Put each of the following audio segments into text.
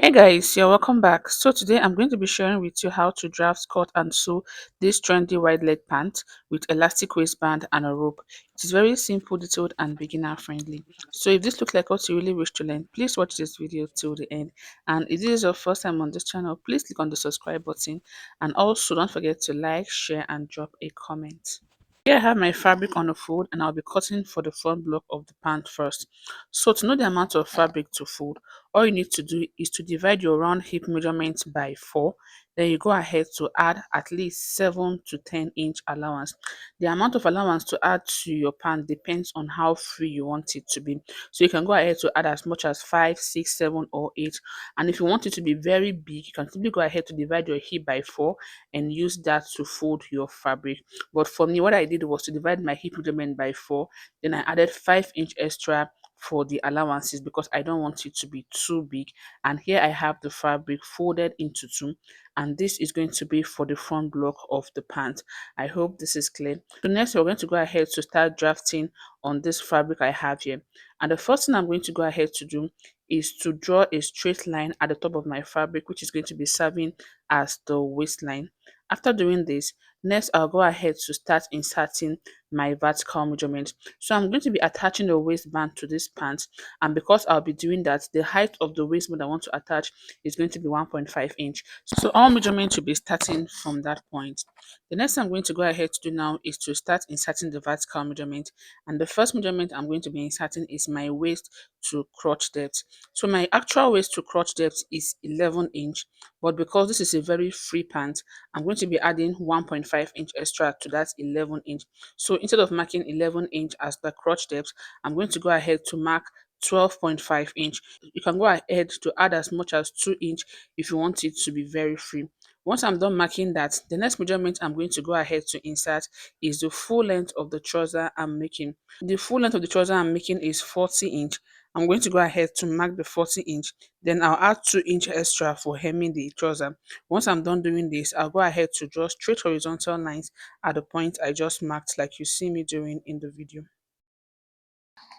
Hey guys, you're welcome back. So today I'm going to be sharing with you how to draft, cut and sew this trendy wide leg pant with elastic waistband and a rope. It is very simple, detailed and beginner friendly. So if this looks like what you really wish to learn, please watch this video till the end. And if this is your first time on this channel, please click on the subscribe button and also don't forget to like, share and drop a comment. Here I have my fabric on the fold and I'll be cutting for the front block of the pant first. So to know the amount of fabric to fold, all you need to do is to divide your round hip measurement by 4. Then you go ahead to add at least 7 to 10 inch allowance. The amount of allowance to add to your pant depends on how free you want it to be. So you can go ahead to add as much as 5, 6, 7 or 8. And if you want it to be very big, you can simply go ahead to divide your hip by 4 and use that to fold your fabric. But for me, what I did was to divide my hip measurement by 4. Then I added 5 inch extra for the allowances because I don't want it to be too big. And here I have the fabric folded into 2, and this is going to be for the front block of the pant. I hope this is clear. So next we're going to go ahead to start drafting on this fabric I have here. And the first thing I'm going to go ahead to do is to draw a straight line at the top of my fabric, which is going to be serving as the waistline. After doing this, next I'll go ahead to start inserting my vertical measurement. So I'm going to be attaching the waistband to this pant, and because I'll be doing that, the height of the waistband I want to attach is going to be 1.5 inch. So all measurement should be starting from that point. The next thing I'm going to go ahead to do now is to start inserting the vertical measurement, and the first measurement I'm going to be inserting is my waist to crotch depth. So my actual waist to crotch depth is 11 inch, but because this is a very free pant, I'm going to be adding 1.5 inch extra to that 11 inch. So instead of marking 11 inch as the crotch depth, I'm going to go ahead to mark 12.5 inch. You can go ahead to add as much as 2 inch if you want it to be very free. Once I'm done marking that, the next measurement I'm going to go ahead to insert is the full length of the trouser I'm making. The full length of the trouser I'm making is 40 inch. I'm going to go ahead to mark the 40 inch. Then I'll add 2 inch extra for hemming the trouser. Once I'm done doing this, I'll go ahead to draw straight horizontal lines at the point I just marked, like you see me doing in the video.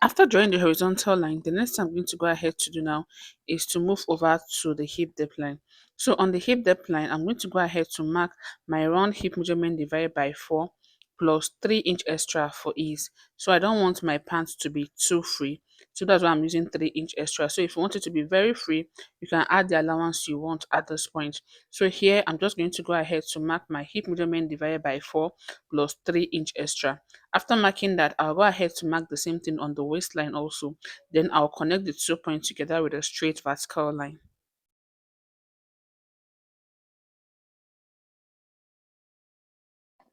After drawing the horizontal line, the next thing I'm going to go ahead to do now is to move over to the hip depth line. So on the hip depth line, I'm going to go ahead to mark my round hip measurement divided by 4 plus 3 inch extra for ease. So I don't want my pants to be too free. So that's why I'm using 3 inch extra. So if you want it to be very free, you can add the allowance you want at this point. So here I'm just going to go ahead to mark my hip measurement divided by 4 plus 3 inch extra. After marking that, I'll go ahead to mark the same thing on the waistline also. Then I'll connect the 2 points together with a straight vertical line.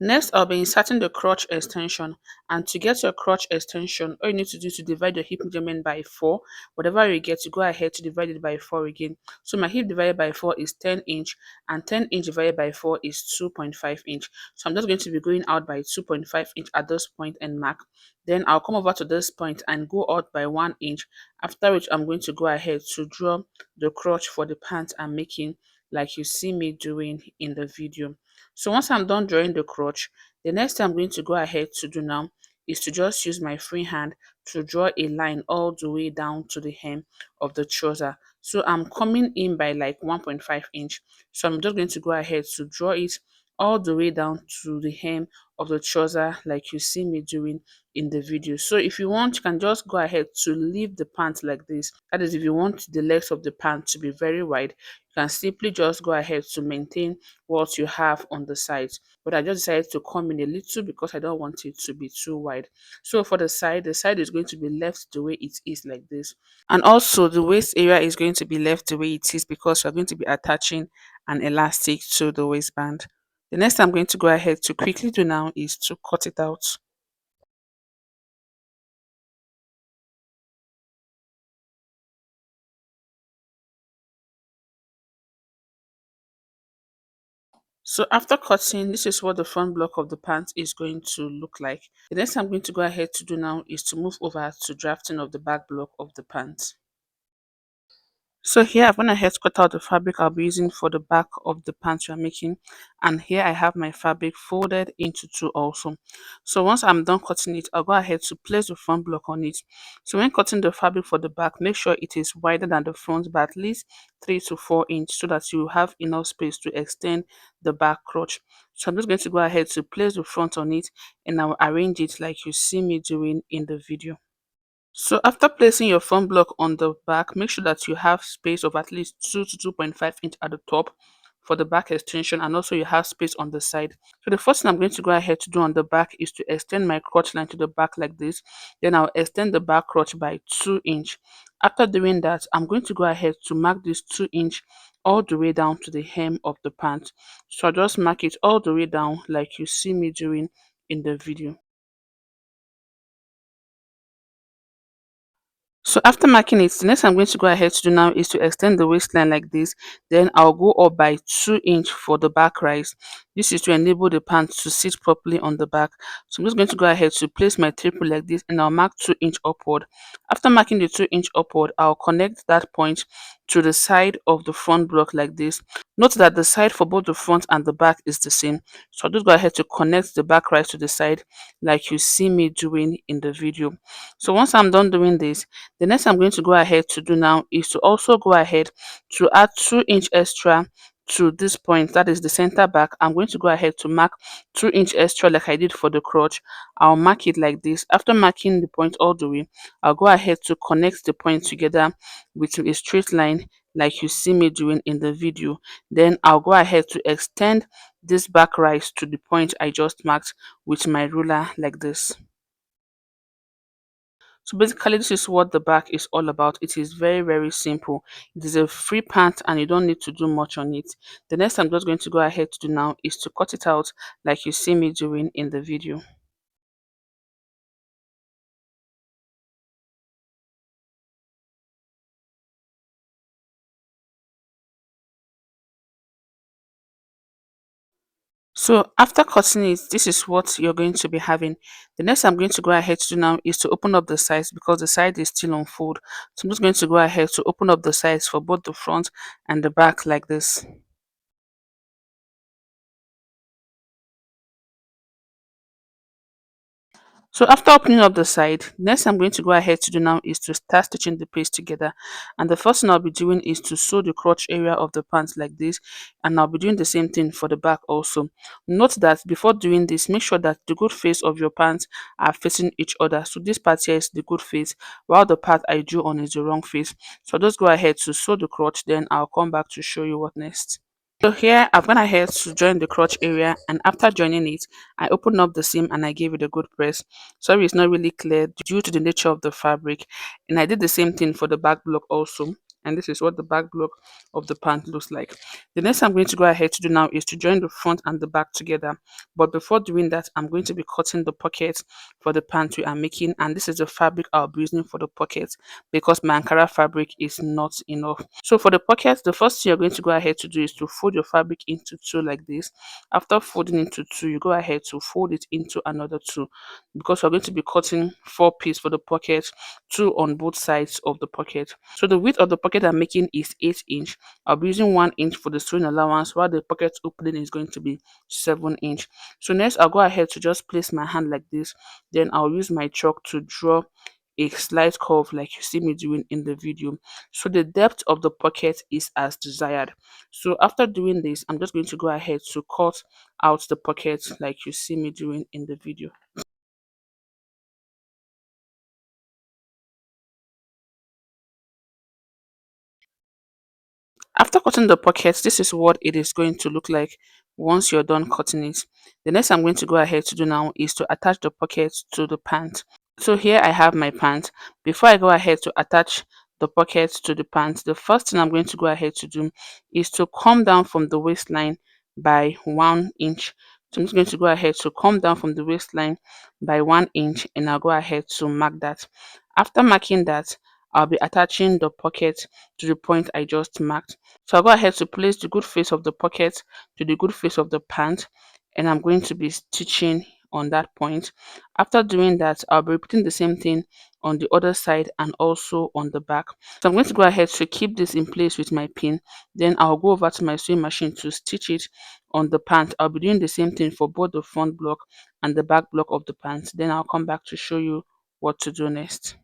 Next, I'll be inserting the crotch extension, and to get your crotch extension, all you need to do is to divide your hip measurement by 4. Whatever you get, you go ahead to divide it by 4 again. So my hip divided by 4 is 10 inch, and 10 inch divided by 4 is 2.5 inch. So I'm just going to be going out by 2.5 inch at this point and mark. Then I'll come over to this point and go out by 1 inch, after which I'm going to go ahead to draw the crotch for the pants I'm making, like you see me doing in the video. So once I'm done drawing the crotch, the next thing I'm going to go ahead to do now is to just use my free hand to draw a line all the way down to the hem of the trouser. So I'm coming in by like 1.5 inch. So I'm just going to go ahead to draw it all the way down to the hem of the trouser, like you see me doing in the video. So if you want, you can just go ahead to leave the pant like this. That is, if you want the legs of the pant to be very wide, you can simply just go ahead to maintain what you have on the sides. But I just decided to come in a little because I don't want it to be too wide. So for the side is going to be left the way it is like this. And also the waist area is going to be left the way it is because we're going to be attaching an elastic to the waistband. The next I'm going to go ahead to quickly do now is to cut it out. So after cutting, this is what the front block of the pants is going to look like. The next I'm going to go ahead to do now is to move over to drafting of the back block of the pants. So here I've gone ahead to cut out the fabric I'll be using for the back of the pants we are making, and here I have my fabric folded into two also. So once I'm done cutting it, I'll go ahead to place the front block on it. So when cutting the fabric for the back, make sure it is wider than the front by at least 3 to 4 inch so that you have enough space to extend the back crotch. So I'm just going to go ahead to place the front on it, and I'll arrange it like you see me doing in the video. So after placing your front block on the back, make sure that you have space of at least 2 to 2.5 inch at the top for the back extension, and also you have space on the side. So the first thing I'm going to go ahead to do on the back is to extend my crotch line to the back like this. Then I'll extend the back crotch by 2 inch. After doing that, I'm going to go ahead to mark this 2 inch all the way down to the hem of the pant. So I'll just mark it all the way down like you see me doing in the video. So after marking it, the next I'm going to go ahead to do now is to extend the waistline like this. Then I'll go up by 2 inch for the back rise. This is to enable the pants to sit properly on the back. So I'm just going to go ahead to place my triple like this, and I'll mark 2 inch upward. After marking the 2 inch upward, I'll connect that point to the side of the front block like this. Note that the side for both the front and the back is the same. So I'll just go ahead to connect the back rise to the side like you see me doing in the video. So once I'm done doing this, the next I'm going to go ahead to do now is to also go ahead to add 2 inch extra to this point, that is the center back. I'm going to go ahead to mark 2 inch extra like I did for the crotch. I'll mark it like this. After marking the point all the way, I'll go ahead to connect the point together with a straight line like you see me doing in the video. Then I'll go ahead to extend this back rise to the point I just marked with my ruler like this. So basically, this is what the back is all about. It is very, very simple. It is a free pant and you don't need to do much on it. The next I'm just going to go ahead to do now is to cut it out like you see me doing in the video. So after cutting it, this is what you're going to be having. The next I'm going to go ahead to do now is to open up the sides because the side is still on fold. So I'm just going to go ahead to open up the sides for both the front and the back like this. So after opening up the side, next I'm going to go ahead to do now is to start stitching the piece together. And the first thing I'll be doing is to sew the crotch area of the pants like this, and I'll be doing the same thing for the back also. Note that before doing this, make sure that the good face of your pants are facing each other. So this part here is the good face, while the part I drew on is the wrong face. So just go ahead to sew the crotch, then I'll come back to show you what next. So here I've gone ahead to join the crotch area, and after joining it, I opened up the seam and I gave it a good press. Sorry, it's not really clear due to the nature of the fabric. And I did the same thing for the back block also. And this is what the back block of the pant looks like. The next I'm going to go ahead to do now is to join the front and the back together. But before doing that, I'm going to be cutting the pockets for the pant we are making. And this is the fabric I'll be using for the pockets because my Ankara fabric is not enough. So for the pockets, the first thing you're going to go ahead to do is to fold your fabric into two like this. After folding into two, you go ahead to fold it into another two because we're going to be cutting 4 pieces for the pocket, two on both sides of the pocket. So the width of the pocket I'm making is 8 inch. I'll be using 1 inch for the sewing allowance while the pocket opening is going to be 7 inch. So next I'll go ahead to just place my hand like this. Then I'll use my chalk to draw a slight curve like you see me doing in the video. So the depth of the pocket is as desired. So after doing this, I'm just going to go ahead to cut out the pocket like you see me doing in the video. After cutting the pockets, this is what it is going to look like once you're done cutting it. The next I'm going to go ahead to do now is to attach the pockets to the pant. So here I have my pant. Before I go ahead to attach the pockets to the pant, the first thing I'm going to go ahead to do is to come down from the waistline by 1 inch. So I'm just going to go ahead to come down from the waistline by 1 inch, and I'll go ahead to mark that. After marking that, I'll be attaching the pocket to the point I just marked. So I'll go ahead to place the good face of the pocket to the good face of the pant, and I'm going to be stitching on that point. After doing that, I'll be repeating the same thing on the other side and also on the back. So I'm going to go ahead to keep this in place with my pin. Then I'll go over to my sewing machine to stitch it on the pant. I'll be doing the same thing for both the front block and the back block of the pants. Then I'll come back to show you what to do next.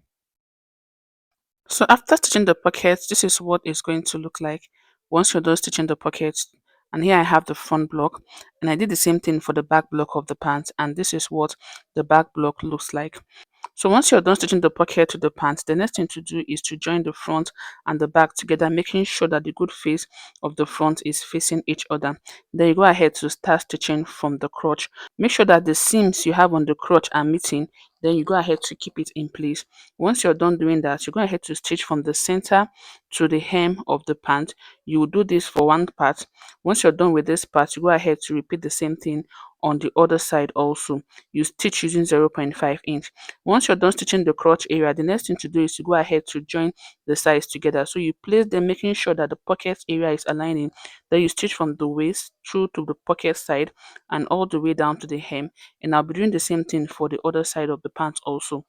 So after stitching the pockets, this is what it's going to look like once you're done stitching the pockets. And here I have the front block, and I did the same thing for the back block of the pants, and this is what the back block looks like. So once you're done stitching the pocket to the pants, the next thing to do is to join the front and the back together, making sure that the good face of the front is facing each other. Then you go ahead to start stitching from the crotch. Make sure that the seams you have on the crotch are meeting. Then you go ahead to keep it in place. Once you're done doing that, you go ahead to stitch from the center to the hem of the pant. You will do this for one part. Once you're done with this part, you go ahead to repeat the same thing on the other side also. You stitch using 0.5 inch. Once you're done stitching the crotch area, the next thing to do is to go ahead to join the sides together. So you place them, making sure that the pocket area is aligning. Then you stitch from the waist through to the pocket side and all the way down to the hem. And I'll be doing the same thing for the other side of the pants also.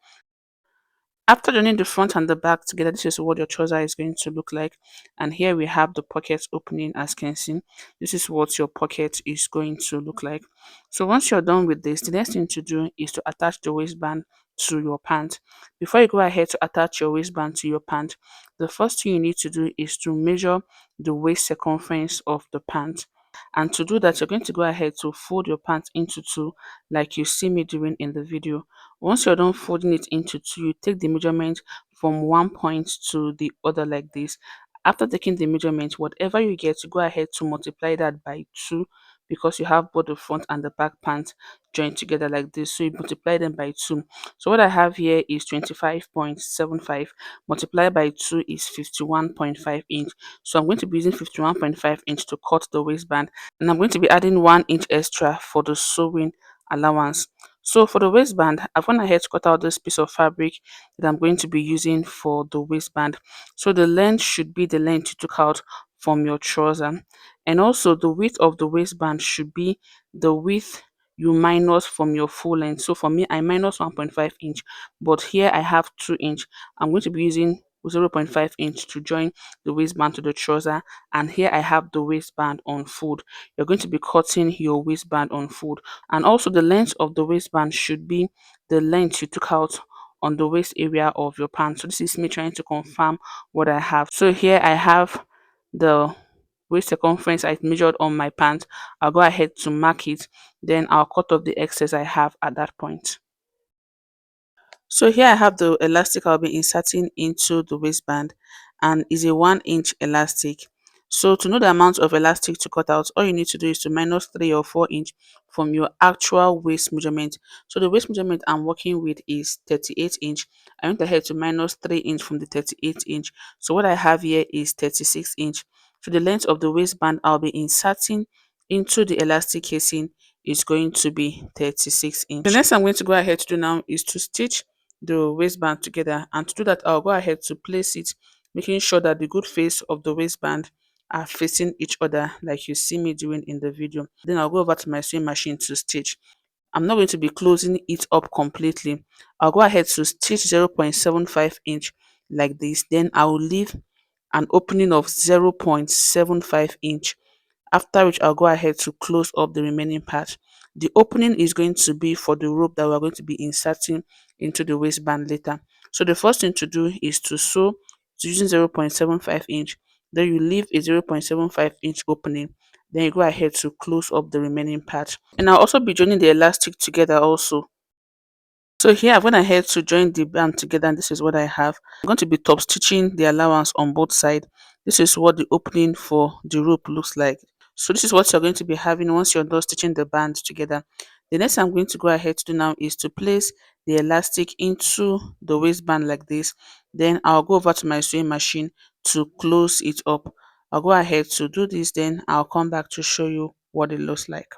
After joining the front and the back together, this is what your trouser is going to look like. And here we have the pocket opening, as you can see. This is what your pocket is going to look like. So once you're done with this, the next thing to do is to attach the waistband to your pant. Before you go ahead to attach your waistband to your pant, the first thing you need to do is to measure the waist circumference of the pant. And to do that, you're going to go ahead to fold your pants into two, like you see me doing in the video. Once you're done folding it into two, you take the measurement from one point to the other like this. After taking the measurement, whatever you get, you go ahead to multiply that by 2, because you have both the front and the back pants joined together like this. So you multiply them by 2. So what I have here is 25.75 multiplied by 2 is 51.5 inch. So I'm going to be using 51.5 inch to cut the waistband, and I'm going to be adding 1 inch extra for the sewing allowance. So for the waistband, I've gone ahead to cut out this piece of fabric that I'm going to be using for the waistband. So the length should be the length you took out from your trouser, and also the width of the waistband should be the width you minus from your full length. So for me, I minus 1.5 inch, but here I have 2 inch. I'm going to be using 0.5 inch to join the waistband to the trouser, and here I have the waistband on fold. You're going to be cutting your waistband on fold, and also the length of the waistband should be the length you took out on the waist area of your pants. So this is me trying to confirm what I have. So here I have the waist circumference I measured on my pants. I'll go ahead to mark it, then I'll cut off the excess I have at that point. So here I have the elastic I'll be inserting into the waistband, and is a 1 inch elastic. So to know the amount of elastic to cut out, all you need to do is to minus 3 or 4 inch from your actual waist measurement. So the waist measurement I'm working with is 38 inch. I went ahead to minus 3 inch from the 38 inch. So what I have here is 36 inch. So the length of the waistband I'll be inserting into the elastic casing is going to be 36 inch. The next I'm going to go ahead to do now is to stitch the waistband together, and to do that I'll go ahead to place it, making sure that the good face of the waistband are facing each other like you see me doing in the video. Then I'll go over to my sewing machine to stitch. I'm not going to be closing it up completely. I'll go ahead to stitch 0.75 inch like this, then I'll leave an opening of 0.75 inch, after which I'll go ahead to close up the remaining part. The opening is going to be for the rope that we're going to be inserting into the waistband later. So the first thing to do is to sew using 0.75 inch. Then you leave a 0.75 inch opening. Then you go ahead to close up the remaining part. And I'll also be joining the elastic together also. So here I've gone ahead to join the band together, and this is what I have. I'm going to be top stitching the allowance on both sides. This is what the opening for the rope looks like. So this is what you're going to be having once you're done stitching the band together. The next I'm going to go ahead to do now is to place the elastic into the waistband like this. Then I'll go over to my sewing machine to close it up. I'll go ahead to do this, then I'll come back to show you what it looks like.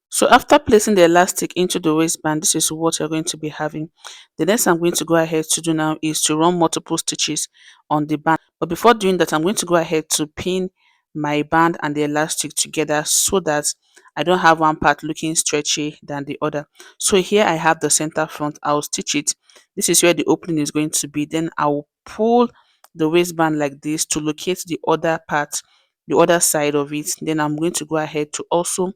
So after placing the elastic into the waistband, this is what you're going to be having. The next I'm going to go ahead to do now is to run multiple stitches on the band. But before doing that, I'm going to go ahead to pin my band and the elastic together so that I don't have one part looking stretchy than the other. So here I have the center front. I'll stitch it. This is where the opening is going to be. Then I will pull the waistband like this to locate the other part, the other side of it. Then I'm going to go ahead to also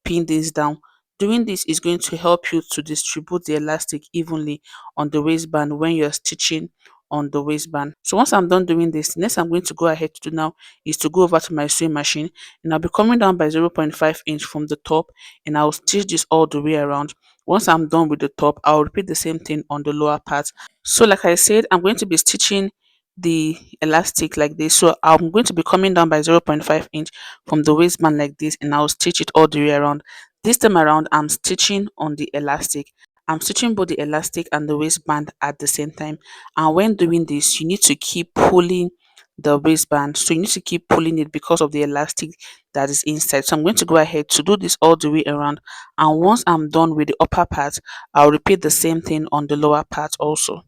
pin this down. Doing this is going to help you to distribute the elastic evenly on the waistband when you're stitching on the waistband. So once I'm done doing this, the next I'm going to go ahead to do now is to go over to my sewing machine, and I'll be coming down by 0.5 inch from the top, and I'll stitch this all the way around. Once I'm done with the top, I'll repeat the same thing on the lower part. So like I said, I'm going to be stitching the elastic like this. So I'm going to be coming down by 0.5 inch from the waistband like this, and I'll stitch it all the way around. This time around, I'm stitching on the elastic. I'm stitching both the elastic and the waistband at the same time. And when doing this, you need to keep pulling the waistband. So you need to keep pulling it because of the elastic that is inside. So I'm going to go ahead to do this all the way around. And once I'm done with the upper part, I'll repeat the same thing on the lower part also.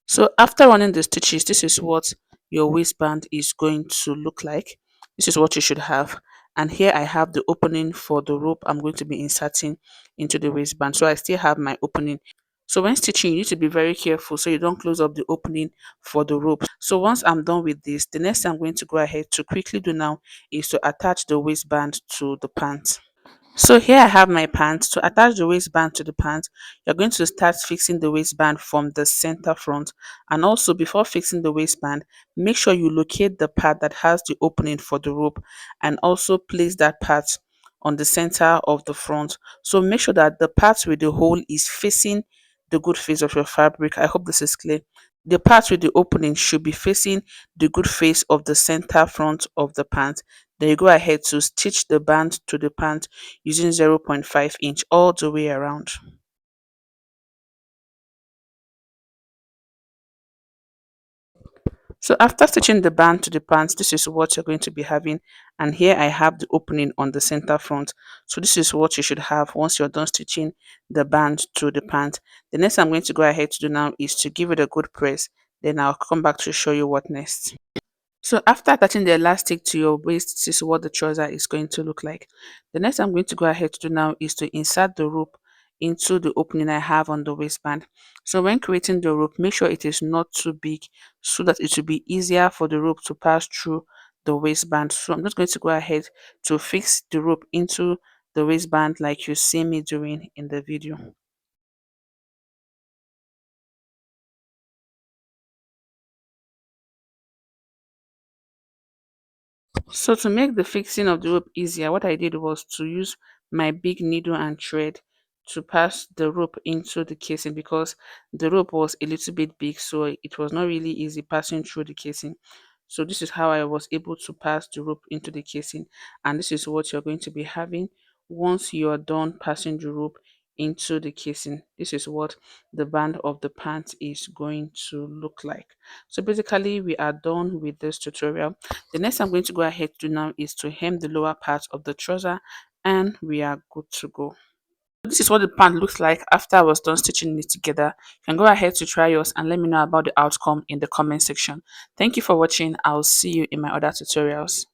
So after running the stitches, this is what your waistband is going to look like. This is what you should have. And here I have the opening for the rope I'm going to be inserting into the waistband. So I still have my opening. So when stitching, you need to be very careful so you don't close up the opening for the rope. So once I'm done with this, the next thing I'm going to go ahead to quickly do now is to attach the waistband to the pants. So here I have my pants. To attach the waistband to the pants, you're going to start fixing the waistband from the center front. And also before fixing the waistband, make sure you locate the part that has the opening for the rope and also place that part on the center of the front. So make sure that the part with the hole is facing the good face of your fabric. I hope this is clear. The part with the opening should be facing the good face of the center front of the pant. Then you go ahead to stitch the band to the pant using 0.5 inch all the way around. So after stitching the band to the pants, this is what you're going to be having. And here I have the opening on the center front. So this is what you should have once you're done stitching the band to the pant. The next I'm going to go ahead to do now is to give it a good press. Then I'll come back to show you what next. So after attaching the elastic to your waist, this is what the trouser is going to look like. The next I'm going to go ahead to do now is to insert the rope into the opening I have on the waistband. So when creating the rope, make sure it is not too big so that it will be easier for the rope to pass through the waistband. So I'm just going to go ahead to fix the rope into the waistband like you see me doing in the video. So to make the fixing of the rope easier, what I did was to use my big needle and thread to pass the rope into the casing because the rope was a little bit big, so it was not really easy passing through the casing. So this is how I was able to pass the rope into the casing, and this is what you're going to be having once you are done passing the rope into the casing. This is what the band of the pant is going to look like. So basically we are done with this tutorial. The next I'm going to go ahead to do now is to hem the lower part of the trouser, and we are good to go. This is what the pant looks like after I was done stitching it together. You can go ahead to try yours and let me know about the outcome in the comment section. Thank you for watching. I'll see you in my other tutorials.